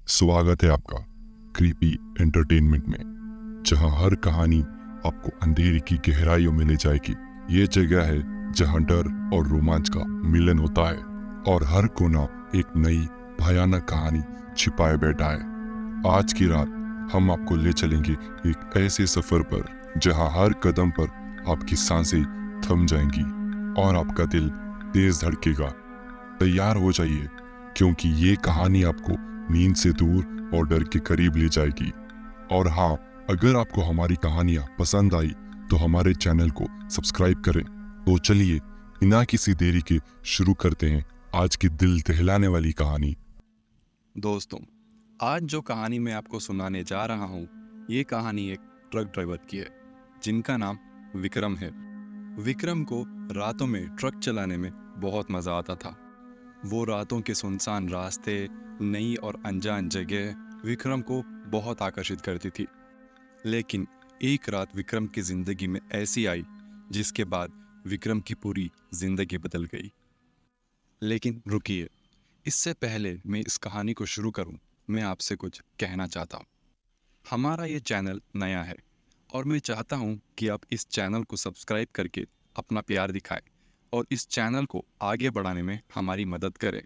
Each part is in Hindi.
स्वागत है आपका क्रीपी एंटरटेनमेंट में, जहां हर कहानी आपको अंधेरे की गहराइयों में ले जाएगी। ये जगह है जहां डर और रोमांच का मिलन होता है और हर कोना एक नई भयानक कहानी छिपाए बैठा है। आज की रात हम आपको ले चलेंगे एक ऐसे सफर पर जहां हर कदम पर आपकी सांसें थम जाएंगी और आपका दिल तेज धड़केगा। तैयार हो जाइए, क्योंकि ये कहानी आपको नींद से दूर और डर के करीब ले जाएगी। और हाँ, अगर आपको हमारी कहानियाँ पसंद आई तो हमारे चैनल को सब्सक्राइब करें। तो चलिए बिना किसी देरी के शुरू करते हैं आज की दिल दहलाने वाली कहानी। दोस्तों, आज जो कहानी मैं आपको सुनाने जा रहा हूँ, ये कहानी एक ट्रक ड्राइवर की है जिनका नाम विक्रम है। विक्रम को रातों में ट्रक चलाने में बहुत मज़ा आता था। वो रातों के सुनसान रास्ते, नई और अनजान जगह विक्रम को बहुत आकर्षित करती थी। लेकिन एक रात विक्रम की ज़िंदगी में ऐसी आई जिसके बाद विक्रम की पूरी ज़िंदगी बदल गई। लेकिन रुकिए, इससे पहले मैं इस कहानी को शुरू करूं, मैं आपसे कुछ कहना चाहता हूं। हमारा ये चैनल नया है और मैं चाहता हूं कि आप इस चैनल को सब्सक्राइब करके अपना प्यार दिखाएं और इस चैनल को आगे बढ़ाने में हमारी मदद करें।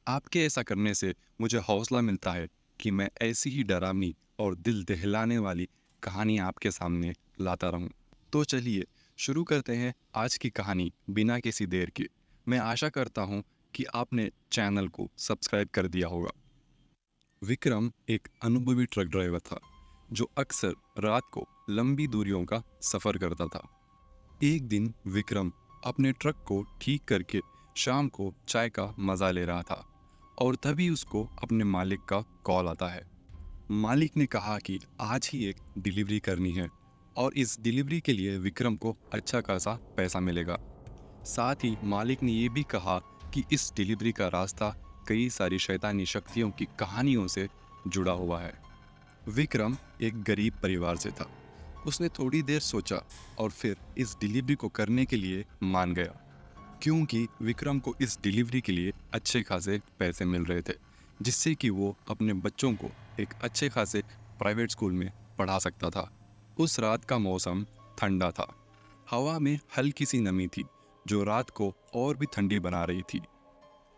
आपके ऐसा करने से मुझे हौसला मिलता है कि मैं ऐसी ही डरावनी और दिल दहलाने वाली कहानी आपके सामने लाता रहूं। तो चलिए शुरू करते हैं आज की कहानी बिना किसी देर के। मैं आशा करता हूं कि आपने चैनल को सब्सक्राइब कर दिया होगा। विक्रम एक अनुभवी ट्रक ड्राइवर था जो अक्सर रात को लंबी दूरियों का सफ़र करता था। एक दिन विक्रम अपने ट्रक को ठीक करके शाम को चाय का मज़ा ले रहा था और तभी उसको अपने मालिक का कॉल आता है। मालिक ने कहा कि आज ही एक डिलीवरी करनी है और इस डिलीवरी के लिए विक्रम को अच्छा खासा पैसा मिलेगा। साथ ही मालिक ने ये भी कहा कि इस डिलीवरी का रास्ता कई सारी शैतानी शक्तियों की कहानियों से जुड़ा हुआ है। विक्रम एक गरीब परिवार से था। उसने थोड़ी देर सोचा और फिर इस डिलीवरी को करने के लिए मान गया, क्योंकि विक्रम को इस डिलीवरी के लिए अच्छे खासे पैसे मिल रहे थे, जिससे कि वो अपने बच्चों को एक अच्छे खासे प्राइवेट स्कूल में पढ़ा सकता था। उस रात का मौसम ठंडा था। हवा में हल्की सी नमी थी जो रात को और भी ठंडी बना रही थी।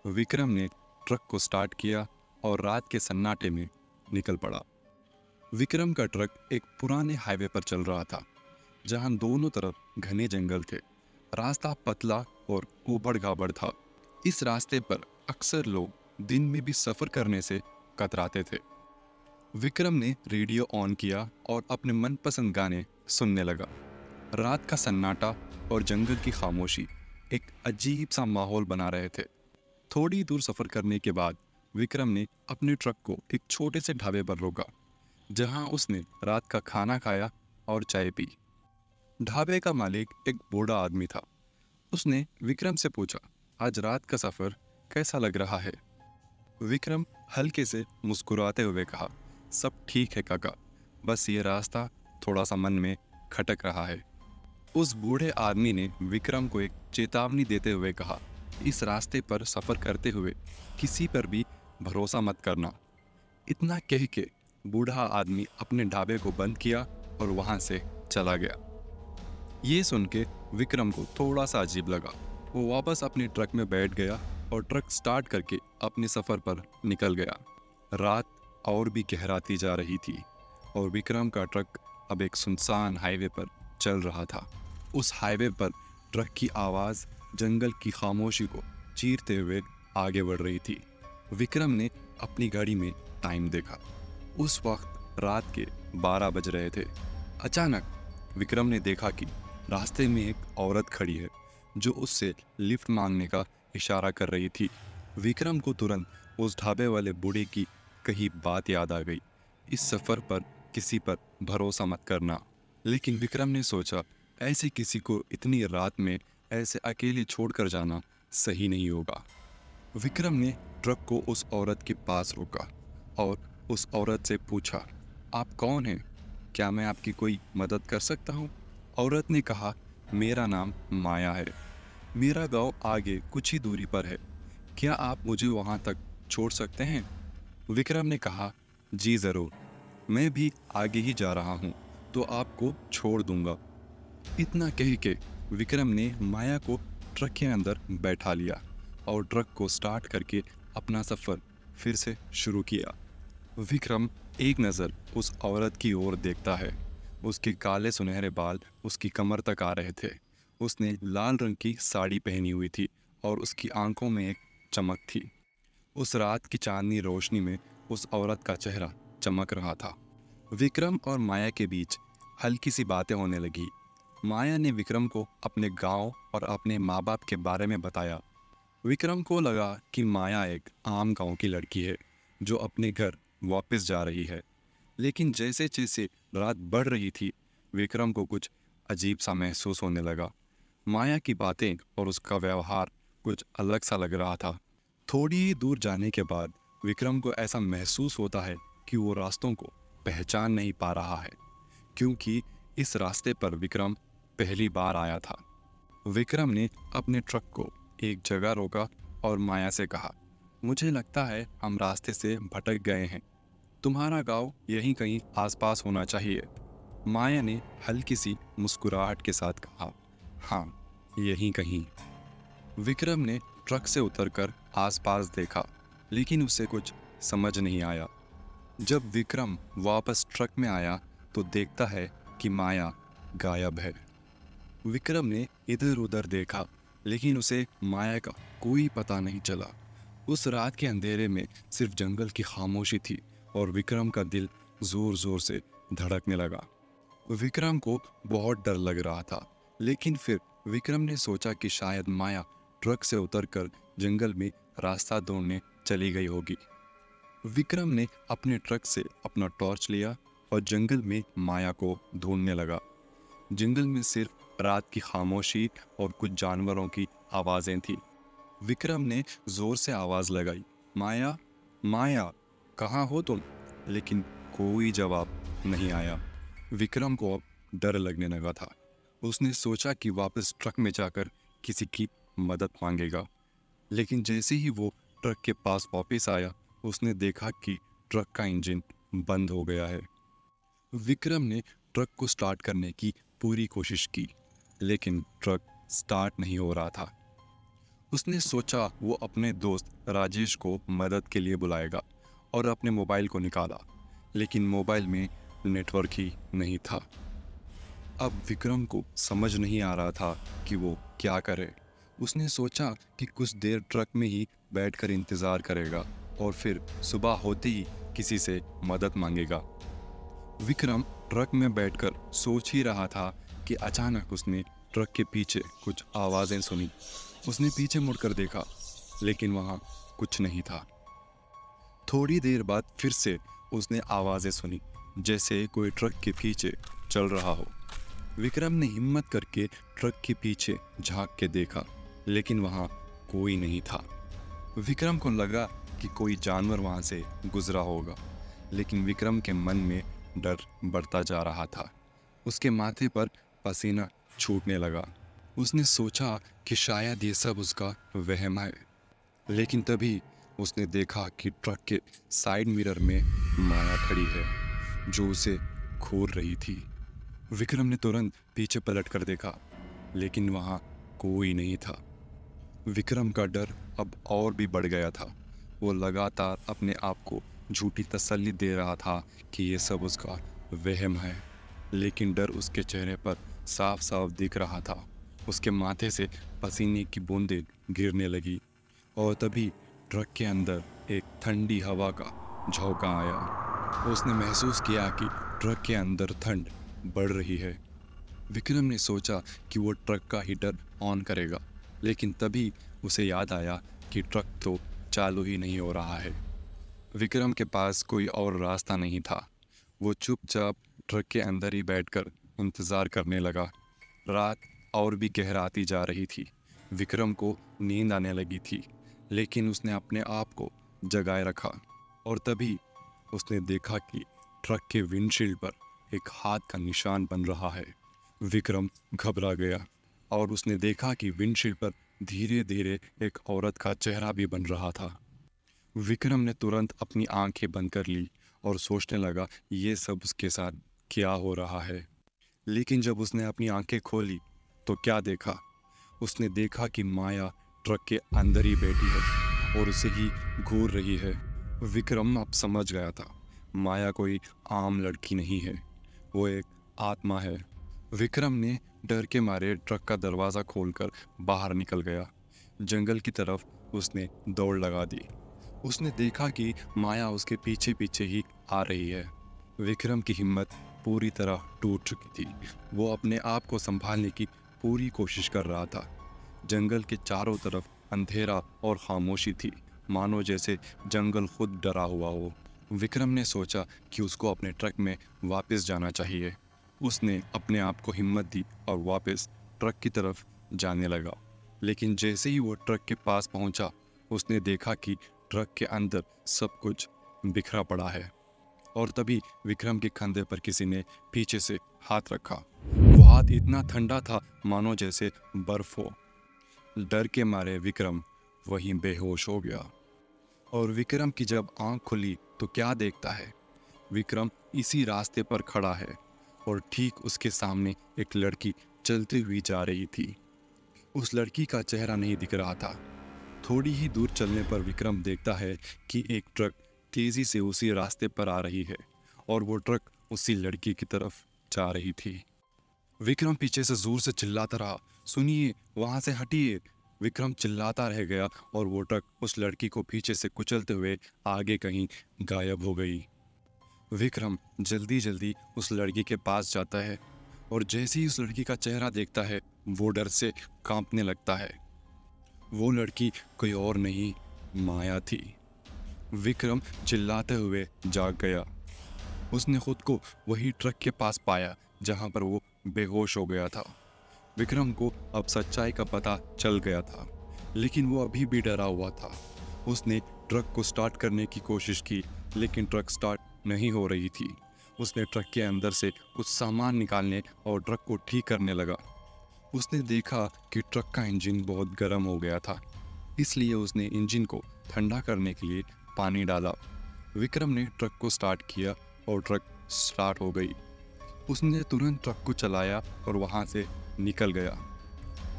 विक्रम ने ट्रक को स्टार्ट किया और रात के सन्नाटे में निकल पड़ा। विक्रम का ट्रक एक पुराने हाईवे पर चल रहा था जहां दोनों तरफ घने जंगल थे। रास्ता पतला और ऊबड़-खाबड़ था। इस रास्ते पर अक्सर लोग दिन में भी सफ़र करने से कतराते थे। विक्रम ने रेडियो ऑन किया और अपने मनपसंद गाने सुनने लगा। रात का सन्नाटा और जंगल की खामोशी एक अजीब सा माहौल बना रहे थे। थोड़ी दूर सफ़र करने के बाद विक्रम ने अपने ट्रक को एक छोटे से ढाबे पर रोका, जहां उसने रात का खाना खाया और चाय पी। ढाबे का मालिक एक बूढ़ा आदमी था। उसने विक्रम से पूछा, आज रात का सफ़र कैसा लग रहा है? विक्रम हल्के से मुस्कुराते हुए कहा, सब ठीक है काका, बस ये रास्ता थोड़ा सा मन में खटक रहा है। उस बूढ़े आदमी ने विक्रम को एक चेतावनी देते हुए कहा, इस रास्ते पर सफ़र करते हुए किसी पर भी भरोसा मत करना। इतना कह के बूढ़ा आदमी अपने ढाबे को बंद किया और वहाँ से चला गया। ये सुन के विक्रम को थोड़ा सा अजीब लगा। वो वापस अपने ट्रक में बैठ गया और ट्रक स्टार्ट करके अपने सफ़र पर निकल गया। रात और भी गहराती जा रही थी और विक्रम का ट्रक अब एक सुनसान हाईवे पर चल रहा था। उस हाईवे पर ट्रक की आवाज़ जंगल की खामोशी को चीरते हुए आगे बढ़ रही थी। विक्रम ने अपनी गाड़ी में टाइम देखा। उस वक्त रात के 12 बज रहे थे। अचानक विक्रम ने देखा कि रास्ते में एक औरत खड़ी है जो उससे लिफ्ट मांगने का इशारा कर रही थी। विक्रम को तुरंत उस ढाबे वाले बूढ़े की कही बात याद आ गई, इस सफ़र पर किसी पर भरोसा मत करना। लेकिन विक्रम ने सोचा, ऐसे किसी को इतनी रात में ऐसे अकेले छोड़कर जाना सही नहीं होगा। विक्रम ने ट्रक को उस औरत के पास रोका और उस औरत से पूछा, आप कौन हैं? क्या मैं आपकी कोई मदद कर सकता हूँ? औरत ने कहा, मेरा नाम माया है। मेरा गांव आगे कुछ ही दूरी पर है। क्या आप मुझे वहाँ तक छोड़ सकते हैं? विक्रम ने कहा, जी ज़रूर, मैं भी आगे ही जा रहा हूँ, तो आपको छोड़ दूंगा। इतना कह के विक्रम ने माया को ट्रक के अंदर बैठा लिया और ट्रक को स्टार्ट करके अपना सफ़र फिर से शुरू किया। विक्रम एक नज़र उस औरत की ओर देखता है। उसके काले सुनहरे बाल उसकी कमर तक आ रहे थे। उसने लाल रंग की साड़ी पहनी हुई थी और उसकी आंखों में एक चमक थी। उस रात की चांदनी रोशनी में उस औरत का चेहरा चमक रहा था। विक्रम और माया के बीच हल्की सी बातें होने लगी। माया ने विक्रम को अपने गांव और अपने माँ बाप के बारे में बताया। विक्रम को लगा कि माया एक आम गांव की लड़की है जो अपने घर वापस जा रही है। लेकिन जैसे जैसे रात बढ़ रही थी, विक्रम को कुछ अजीब सा महसूस होने लगा। माया की बातें और उसका व्यवहार कुछ अलग सा लग रहा था। थोड़ी ही दूर जाने के बाद विक्रम को ऐसा महसूस होता है कि वो रास्तों को पहचान नहीं पा रहा है, क्योंकि इस रास्ते पर विक्रम पहली बार आया था। विक्रम ने अपने ट्रक को एक जगह रोका और माया से कहा, मुझे लगता है हम रास्ते से भटक गए हैं। तुम्हारा गांव यहीं कहीं आसपास होना चाहिए। माया ने हल्की सी मुस्कुराहट के साथ कहा, हाँ, यहीं कहीं। विक्रम ने ट्रक से उतरकर आसपास देखा, लेकिन उसे कुछ समझ नहीं आया। जब विक्रम वापस ट्रक में आया तो देखता है कि माया गायब है। विक्रम ने इधर उधर देखा, लेकिन उसे माया का कोई पता नहीं चला। उस रात के अंधेरे में सिर्फ जंगल की खामोशी थी और विक्रम का दिल जोर जोर से धड़कने लगा। विक्रम को बहुत डर लग रहा था, लेकिन फिर विक्रम ने सोचा कि शायद माया ट्रक से उतरकर जंगल में रास्ता ढूंढने चली गई होगी। विक्रम ने अपने ट्रक से अपना टॉर्च लिया और जंगल में माया को ढूंढने लगा। जंगल में सिर्फ रात की खामोशी और कुछ जानवरों की आवाज़ें थी। विक्रम ने जोर से आवाज़ लगाई, माया, माया, कहाँ हो तुम? लेकिन कोई जवाब नहीं आया। विक्रम को अब डर लगने लगा था। उसने सोचा कि वापस ट्रक में जाकर किसी की मदद मांगेगा, लेकिन जैसे ही वो ट्रक के पास वापस आया, उसने देखा कि ट्रक का इंजन बंद हो गया है। विक्रम ने ट्रक को स्टार्ट करने की पूरी कोशिश की, लेकिन ट्रक स्टार्ट नहीं हो रहा था। उसने सोचा वो अपने दोस्त राजेश को मदद के लिए बुलाएगा और अपने मोबाइल को निकाला, लेकिन मोबाइल में नेटवर्क ही नहीं था। अब विक्रम को समझ नहीं आ रहा था कि वो क्या करे। उसने सोचा कि कुछ देर ट्रक में ही बैठकर इंतज़ार करेगा और फिर सुबह होते ही किसी से मदद मांगेगा। विक्रम ट्रक में बैठकर सोच ही रहा था कि अचानक उसने ट्रक के पीछे कुछ आवाज़ें सुनी। उसने पीछे मुड़कर देखा, लेकिन वहाँ कुछ नहीं था। थोड़ी देर बाद फिर से उसने आवाज़ें सुनी, जैसे कोई ट्रक के पीछे चल रहा हो। विक्रम ने हिम्मत करके ट्रक के पीछे झांक के देखा, लेकिन वहाँ कोई नहीं था। विक्रम को लगा कि कोई जानवर वहाँ से गुजरा होगा, लेकिन विक्रम के मन में डर बढ़ता जा रहा था। उसके माथे पर पसीना छूटने लगा। उसने सोचा कि शायद ये सब उसका वहम है, लेकिन तभी उसने देखा कि ट्रक के साइड मिरर में माया खड़ी है, जो उसे घूर रही थी। विक्रम ने तुरंत पीछे पलट कर देखा, लेकिन वहाँ कोई नहीं था। विक्रम का डर अब और भी बढ़ गया था। वो लगातार अपने आप को झूठी तसल्ली दे रहा था कि ये सब उसका वहम है, लेकिन डर उसके चेहरे पर साफ साफ दिख रहा था। उसके माथे से पसीने की बूंदें गिरने लगी और तभी ट्रक के अंदर एक ठंडी हवा का झोंका आया। उसने महसूस किया कि ट्रक के अंदर ठंड बढ़ रही है। विक्रम ने सोचा कि वो ट्रक का हीटर ऑन करेगा, लेकिन तभी उसे याद आया कि ट्रक तो चालू ही नहीं हो रहा है। विक्रम के पास कोई और रास्ता नहीं था। वो चुपचाप ट्रक के अंदर ही बैठकर इंतज़ार करने लगा। रात और भी गहराती जा रही थी। विक्रम को नींद आने लगी थी, लेकिन उसने अपने आप को जगाए रखा और तभी उसने देखा कि ट्रक के विंडशील्ड पर एक हाथ का निशान बन रहा है। विक्रम घबरा गया और उसने देखा कि विंडशील्ड पर धीरे धीरे एक औरत का चेहरा भी बन रहा था। विक्रम ने तुरंत अपनी आंखें बंद कर ली और सोचने लगा ये सब उसके साथ क्या हो रहा है। लेकिन जब उसने अपनी आंखें खोली तो क्या देखा? उसने देखा कि माया ट्रक के अंदर ही बैठी है और उसे ही घूर रही है। विक्रम अब समझ गया था, माया कोई आम लड़की नहीं है, वो एक आत्मा है। विक्रम ने डर के मारे ट्रक का दरवाज़ा खोलकर बाहर निकल गया। जंगल की तरफ उसने दौड़ लगा दी। उसने देखा कि माया उसके पीछे पीछे ही आ रही है। विक्रम की हिम्मत पूरी तरह टूट चुकी थी। वो अपने आप को संभालने की पूरी कोशिश कर रहा था। जंगल के चारों तरफ अंधेरा और खामोशी थी, मानो जैसे जंगल खुद डरा हुआ हो। विक्रम ने सोचा कि उसको अपने ट्रक में वापस जाना चाहिए। उसने अपने आप को हिम्मत दी और वापस ट्रक की तरफ जाने लगा। लेकिन जैसे ही वो ट्रक के पास पहुंचा, उसने देखा कि ट्रक के अंदर सब कुछ बिखरा पड़ा है। और तभी विक्रम के कंधे पर किसी ने पीछे से हाथ रखा। वो हाथ इतना ठंडा था मानो जैसे बर्फ हो। डर के मारे विक्रम वहीं बेहोश हो गया। और विक्रम की जब आंख खुली तो क्या देखता है? विक्रम इसी रास्ते पर खड़ा है और ठीक उसके सामने एक लड़की चलती हुई जा रही थी। उस लड़की का चेहरा नहीं दिख रहा था। थोड़ी ही दूर चलने पर विक्रम देखता है कि एक ट्रक तेजी से उसी रास्ते पर आ रही है और वो ट्रक उसी लड़की की तरफ जा रही थी। विक्रम पीछे से जोर से चिल्लाता रहा, सुनिए, वहां से हटिए। विक्रम चिल्लाता रह गया और वो ट्रक उस लड़की को पीछे से कुचलते हुए आगे कहीं गायब हो गई। विक्रम जल्दी जल्दी उस लड़की के पास जाता है और जैसे ही उस लड़की का चेहरा देखता है, वो डर से कांपने लगता है। वो लड़की कोई और नहीं, माया थी। विक्रम चिल्लाते हुए जाग गया। उसने खुद को वही ट्रक के पास पाया जहां पर वो बेहोश हो गया था। विक्रम को अब सच्चाई का पता चल गया था, लेकिन वो अभी भी डरा हुआ था। उसने ट्रक को स्टार्ट करने की कोशिश की, लेकिन ट्रक स्टार्ट नहीं हो रही थी। उसने ट्रक के अंदर से कुछ सामान निकालने और ट्रक को ठीक करने लगा। उसने देखा कि ट्रक का इंजन बहुत गर्म हो गया था, इसलिए उसने इंजन को ठंडा करने के लिए पानी डाला। विक्रम ने ट्रक को स्टार्ट किया और ट्रक स्टार्ट हो गई। उसने तुरंत ट्रक को चलाया और वहां से निकल गया।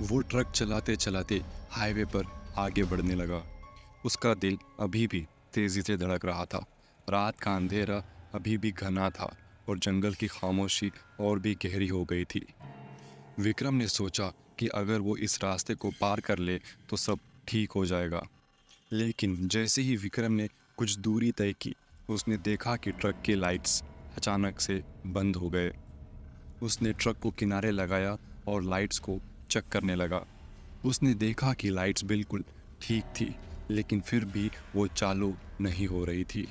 वो ट्रक चलाते चलाते हाईवे पर आगे बढ़ने लगा। उसका दिल अभी भी तेजी से धड़क रहा था। रात का अंधेरा अभी भी घना था और जंगल की खामोशी और भी गहरी हो गई थी। विक्रम ने सोचा कि अगर वो इस रास्ते को पार कर ले तो सब ठीक हो जाएगा। लेकिन जैसे ही विक्रम ने कुछ दूरी तय की, उसने देखा कि ट्रक के लाइट्स अचानक से बंद हो गए। उसने ट्रक को किनारे लगाया और लाइट्स को चेक करने लगा। उसने देखा कि लाइट्स बिल्कुल ठीक थी, लेकिन फिर भी वो चालू नहीं हो रही थी।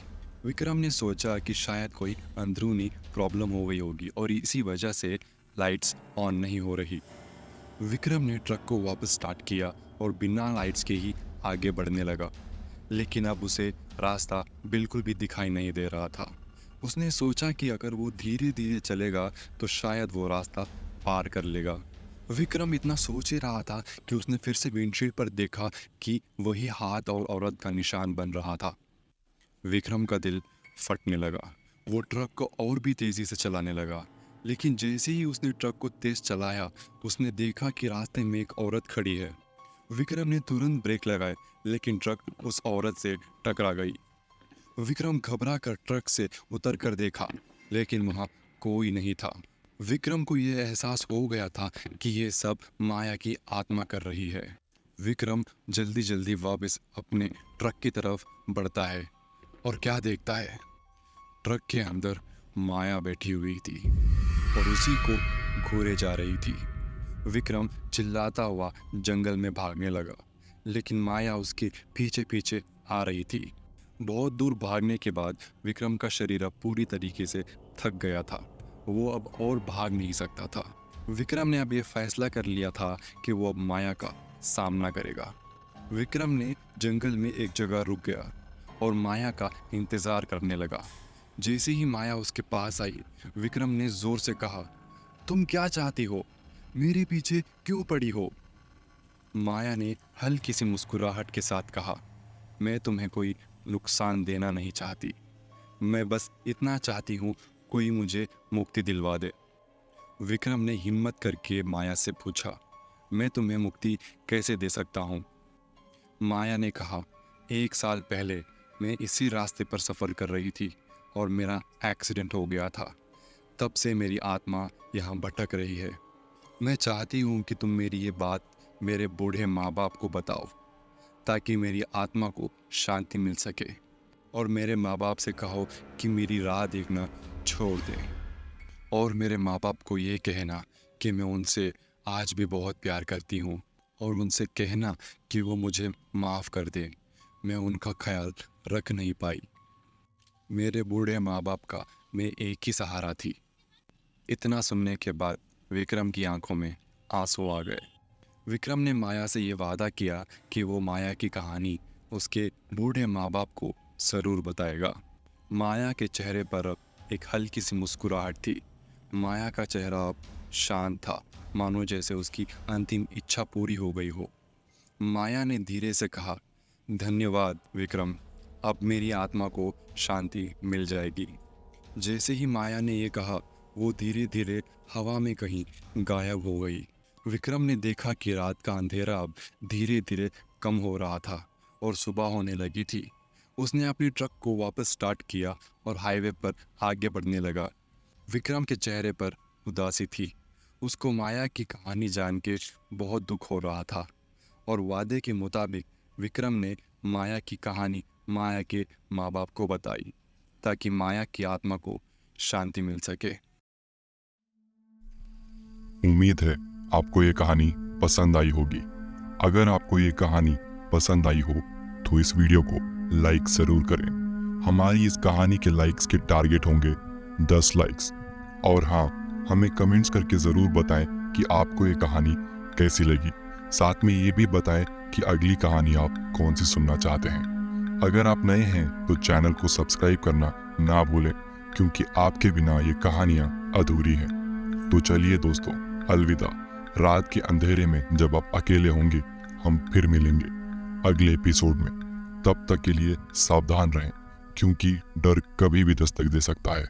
विक्रम ने सोचा कि शायद कोई अंदरूनी प्रॉब्लम हो गई होगी और इसी वजह से लाइट्स ऑन नहीं हो रही। विक्रम ने ट्रक को वापस स्टार्ट किया और बिना लाइट्स के ही आगे बढ़ने लगा। लेकिन अब उसे रास्ता बिल्कुल भी दिखाई नहीं दे रहा था। उसने सोचा कि अगर वो धीरे धीरे चलेगा तो शायद वो रास्ता पार कर लेगा। विक्रम इतना सोच ही रहा था कि उसने फिर से विंडशील्ड पर देखा कि वही हाथ और औरत का निशान बन रहा था। विक्रम का दिल फटने लगा। वो ट्रक को और भी तेजी से चलाने लगा। लेकिन जैसे ही उसने ट्रक को तेज चलाया, उसने देखा कि रास्ते में एक औरत खड़ी है। विक्रम ने तुरंत ब्रेक लगाए, लेकिन ट्रक उस औरत से टकरा गई। विक्रम घबरा कर ट्रक से उतर कर देखा, लेकिन वहां कोई नहीं था। विक्रम को यह एहसास हो गया था कि यह सब माया की आत्मा कर रही है। विक्रम जल्दी जल्दी वापस अपने ट्रक की तरफ बढ़ता है और क्या देखता है? ट्रक के अंदर माया बैठी हुई थी और उसी को घूरे जा रही थी। विक्रम चिल्लाता हुआ जंगल में भागने लगा, लेकिन माया उसके पीछे पीछे आ रही थी। बहुत दूर भागने के बाद विक्रम का शरीर अब पूरी तरीके से थक गया था। वो अब और भाग नहीं सकता था। विक्रम ने अब ये फैसला कर लिया था कि वो अब माया का सामना करेगा। विक्रम ने जंगल में एक जगह रुक गया और माया का इंतजार करने लगा। जैसे ही माया उसके पास आई, विक्रम ने जोर से कहा, तुम क्या चाहती हो? मेरे पीछे क्यों पड़ी हो? माया ने हल्की सी मुस्कुराहट के साथ कहा, मैं तुम्हें कोई नुकसान देना नहीं चाहती, मैं बस इतना चाहती हूँ कोई मुझे मुक्ति दिलवा दे। विक्रम ने हिम्मत करके माया से पूछा, मैं तुम्हें मुक्ति कैसे दे सकता हूँ? माया ने कहा, 1 साल पहले मैं इसी रास्ते पर सफ़र कर रही थी और मेरा एक्सीडेंट हो गया था। तब से मेरी आत्मा यहाँ भटक रही है। मैं चाहती हूँ कि तुम मेरी ये बात मेरे बूढ़े माँ बाप को बताओ, ताकि मेरी आत्मा को शांति मिल सके, और मेरे माँ बाप से कहो कि मेरी राह देखना छोड़ दें, और मेरे माँ बाप को ये कहना कि मैं उनसे आज भी बहुत प्यार करती हूँ, और उनसे कहना कि वो मुझे माफ़ कर दें। मैं उनका ख्याल रख नहीं पाई। मेरे बूढ़े माँ बाप का मैं एक ही सहारा थी। इतना सुनने के बाद विक्रम की आंखों में आंसू आ गए। विक्रम ने माया से ये वादा किया कि वो माया की कहानी उसके बूढ़े माँ बाप को ज़रूर बताएगा। माया के चेहरे पर अब एक हल्की सी मुस्कुराहट थी। माया का चेहरा अब शांत था, मानो जैसे उसकी अंतिम इच्छा पूरी हो गई हो। माया ने धीरे से कहा, धन्यवाद विक्रम, अब मेरी आत्मा को शांति मिल जाएगी। जैसे ही माया ने ये कहा, वो धीरे धीरे हवा में कहीं गायब हो गई। विक्रम ने देखा कि रात का अंधेरा अब धीरे धीरे कम हो रहा था और सुबह होने लगी थी। उसने अपनी ट्रक को वापस स्टार्ट किया और हाईवे पर आगे बढ़ने लगा। विक्रम के चेहरे पर उदासी थी। उसको माया की कहानी जान के बहुत दुख हो रहा था, और वादे के मुताबिक विक्रम ने माया की कहानी माया के माँ बाप को बताई, ताकि माया की आत्मा को शांति मिल सके। उम्मीद है आपको ये कहानी पसंद आई होगी। अगर आपको ये कहानी पसंद आई हो तो इस वीडियो को लाइक ज़रूर करें। हमारी इस कहानी के लाइक्स के टारगेट होंगे 10 लाइक्स। और हाँ, हमें कमेंट्स करके ज़रूर बताएं कि आपको ये कहानी कैसी लगी। साथ में ये भी बताएं कि अगली कहानी आप कौन सी सुनना चाहते हैं। अगर आप नए हैं तो चैनल को सब्सक्राइब करना ना भूलें, क्योंकि आपके बिना ये कहानियाँ अधूरी हैं। तो चलिए दोस्तों, अलविदा। रात के अंधेरे में जब आप अकेले होंगे, हम फिर मिलेंगे अगले एपिसोड में। तब तक के लिए सावधान रहें, क्योंकि डर कभी भी दस्तक दे सकता है।